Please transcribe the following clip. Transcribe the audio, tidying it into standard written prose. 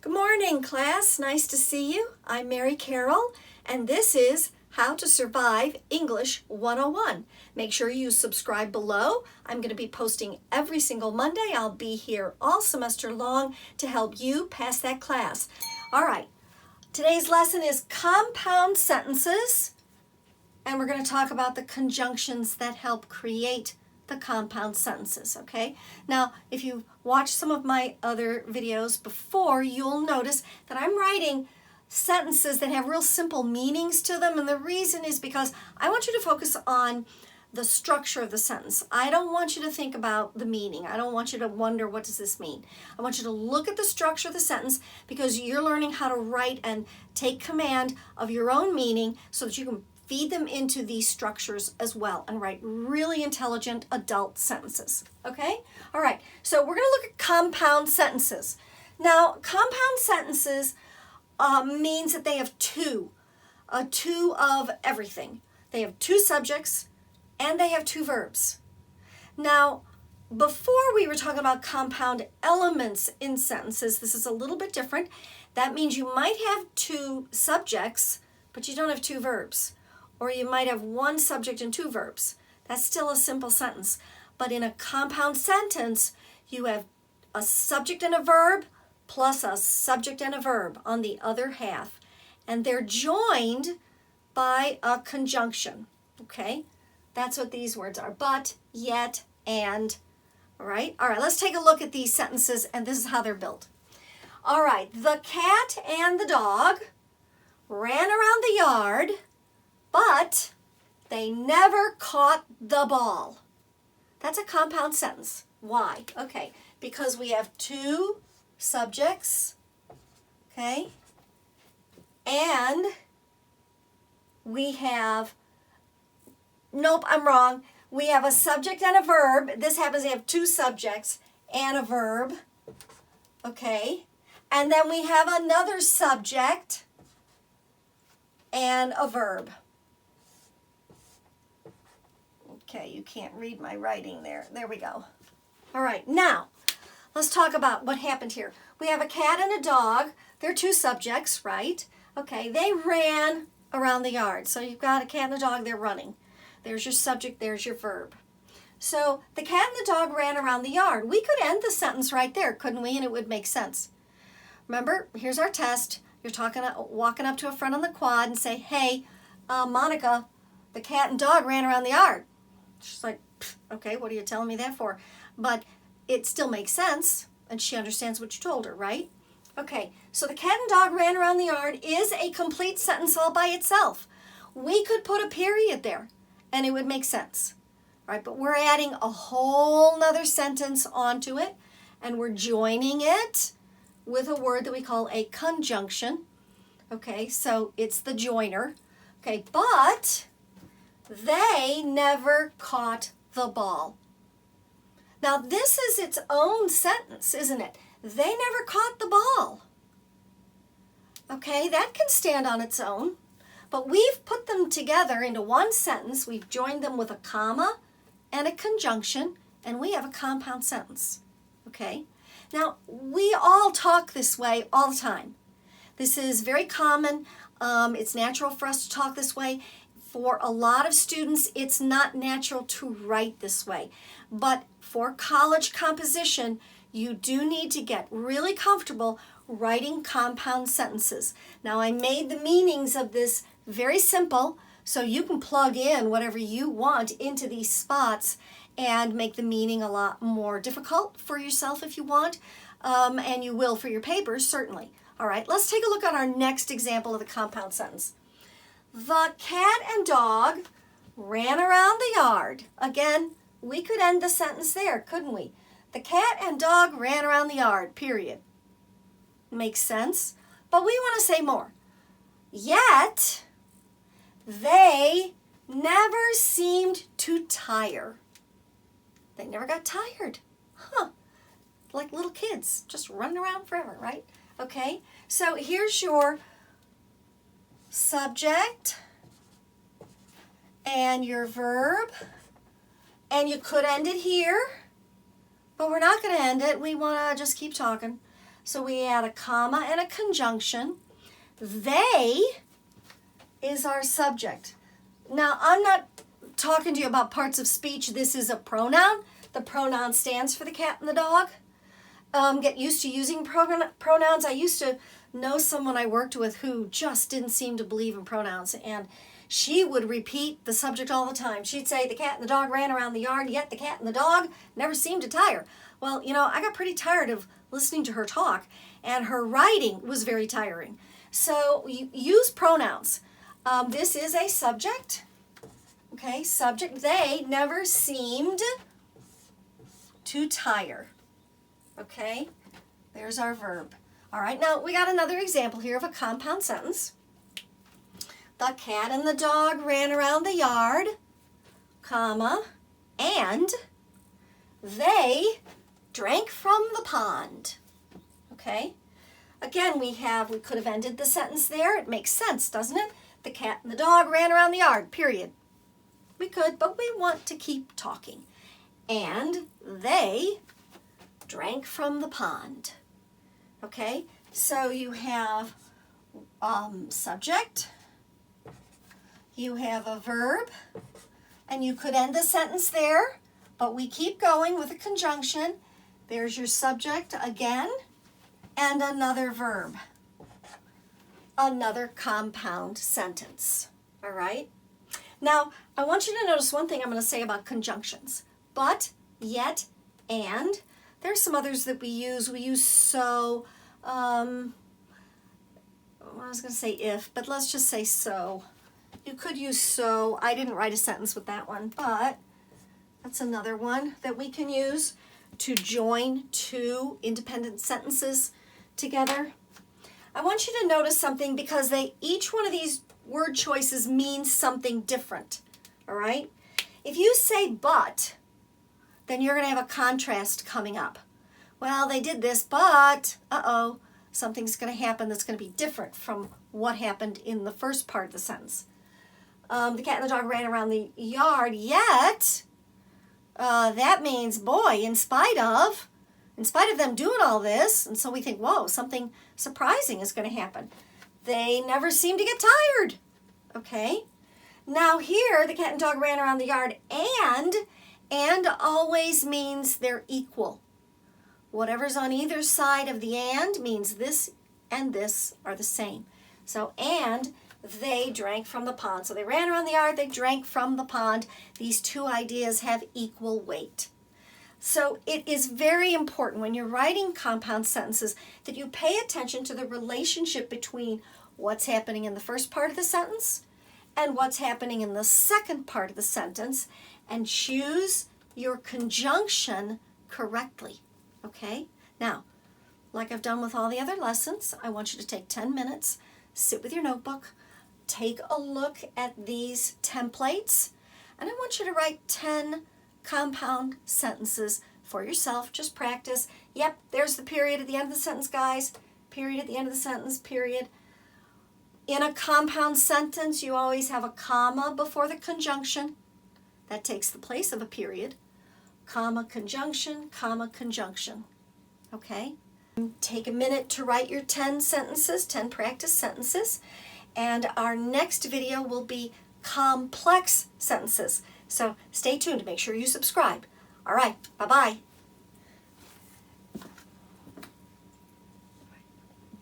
Good morning, class. Nice to see you. I'm Mary Carroll, and this is How to Survive English 101. Make sure you subscribe below. I'm going to be posting every single Monday. I'll be here all semester long to help you pass that class. All right, today's lesson is compound sentences, and we're going to talk about the conjunctions that help create the compound sentences, okay? Now, if you've watched some of my other videos before, you'll notice that I'm writing sentences that have real simple meanings to them, and the reason is because I want you to focus on the structure of the sentence. I don't want you to think about the meaning. I don't want you to wonder, what does this mean? I want you to look at the structure of the sentence because you're learning how to write and take command of your own meaning so that you can feed them into these structures as well and write really intelligent adult sentences, okay? All right, so we're going to look at compound sentences. Now, compound sentences means that they have two of everything. They have two subjects and they have two verbs. Now, before we were talking about compound elements in sentences, this is a little bit different. That means you might have two subjects, but you don't have two verbs. Or you might have one subject and two verbs. That's still a simple sentence. But in a compound sentence, you have a subject and a verb plus a subject and a verb on the other half. And they're joined by a conjunction, okay? That's what these words are. But, yet, and, all right? All right, let's take a look at these sentences, and this is how they're built. All right, the cat and the dog ran around the yard, but they never caught the ball. That's a compound sentence. Why? Okay, because we have two subjects, okay, and we have, nope, I'm wrong. We have a subject and a verb. This happens to have two subjects and a verb, okay, and then we have another subject and a verb. Okay, you can't read my writing there. There we go. All right, now, let's talk about what happened here. We have a cat and a dog. They're two subjects, right? Okay, they ran around the yard. So you've got a cat and a dog, they're running. There's your subject, there's your verb. So the cat and the dog ran around the yard. We could end the sentence right there, couldn't we? And it would make sense. Remember, here's our test. You're walking up to a friend on the quad and say, hey, Monica, the cat and dog ran around the yard. She's like, okay, what are you telling me that for? But it still makes sense, and she understands what you told her, right? Okay, so the cat and dog ran around the yard is a complete sentence all by itself. We could put a period there, and it would make sense, right? But we're adding a whole nother sentence onto it, and we're joining it with a word that we call a conjunction. Okay, so it's the joiner. Okay, but they never caught the ball. Now, this is its own sentence, isn't it? They never caught the ball. Okay, that can stand on its own, but we've put them together into one sentence. We've joined them with a comma and a conjunction, and we have a compound sentence. Okay, now, we all talk this way all the time. This is very common. It's natural for us to talk this way. For a lot of students, it's not natural to write this way. But for college composition, you do need to get really comfortable writing compound sentences. Now, I made the meanings of this very simple, so you can plug in whatever you want into these spots and make the meaning a lot more difficult for yourself if you want, and you will for your papers, certainly. All right, let's take a look at our next example of the compound sentence. The cat and dog ran around the yard. Again, we could end the sentence there, couldn't we? The cat and dog ran around the yard, period. Makes sense, but we want to say more. Yet, they never seemed to tire. They never got tired. Huh. Like little kids, just running around forever, right? Okay, so here's your subject and your verb, and you could end it here, but we're not going to end it. We want to just keep talking. So we add a comma and a conjunction. They is our subject. Now, I'm not talking to you about parts of speech. This is a pronoun. The pronoun stands for the cat and the dog. Get used to using pronouns. I used to know someone I worked with who just didn't seem to believe in pronouns, and she would repeat the subject all the time. She'd say the cat and the dog ran around the yard, yet the cat and the dog never seemed to tire. Well, you know, I got pretty tired of listening to her talk, and her writing was very tiring. So you use pronouns. This is a subject. Okay, subject. They never seemed to tire. Okay, there's our verb. All right, now we got another example here of a compound sentence. The cat and the dog ran around the yard, comma, and they drank from the pond. Okay, again, we could have ended the sentence there. It makes sense, doesn't it? The cat and the dog ran around the yard, period. We could, but we want to keep talking. And they drank from the pond. Okay, so you have subject, you have a verb, and you could end the sentence there, but we keep going with a conjunction. There's your subject again, and another verb. Another compound sentence. All right? Now, I want you to notice one thing I'm going to say about conjunctions. But, yet, and. There's some others that we use. We use so. I was going to say if, but let's just say so. You could use so. I didn't write a sentence with that one, but that's another one that we can use to join two independent sentences together. I want you to notice something because each one of these word choices means something different. All right? If you say but, then you're going to have a contrast coming up. Well, they did this, but, something's going to happen that's going to be different from what happened in the first part of the sentence. The cat and the dog ran around the yard, yet, that means, boy, in spite of them doing all this, and so we think, whoa, something surprising is going to happen. They never seem to get tired. Okay? Now here, the cat and dog ran around the yard, and always means they're equal. Whatever's on either side of the and means this and this are the same. So, and they drank from the pond. So they ran around the yard, they drank from the pond. These two ideas have equal weight. So it is very important when you're writing compound sentences that you pay attention to the relationship between what's happening in the first part of the sentence and what's happening in the second part of the sentence, and choose your conjunction correctly. Okay? Now, like I've done with all the other lessons, I want you to take 10 minutes, sit with your notebook, take a look at these templates, and I want you to write 10 compound sentences for yourself. Just practice. Yep, there's the period at the end of the sentence, guys. Period at the end of the sentence, period. In a compound sentence, you always have a comma before the conjunction. That takes the place of a period. Comma, conjunction, comma, conjunction. Okay? Take a minute to write your 10 sentences, 10 practice sentences. And our next video will be complex sentences. So stay tuned to make sure you subscribe. All right, bye-bye.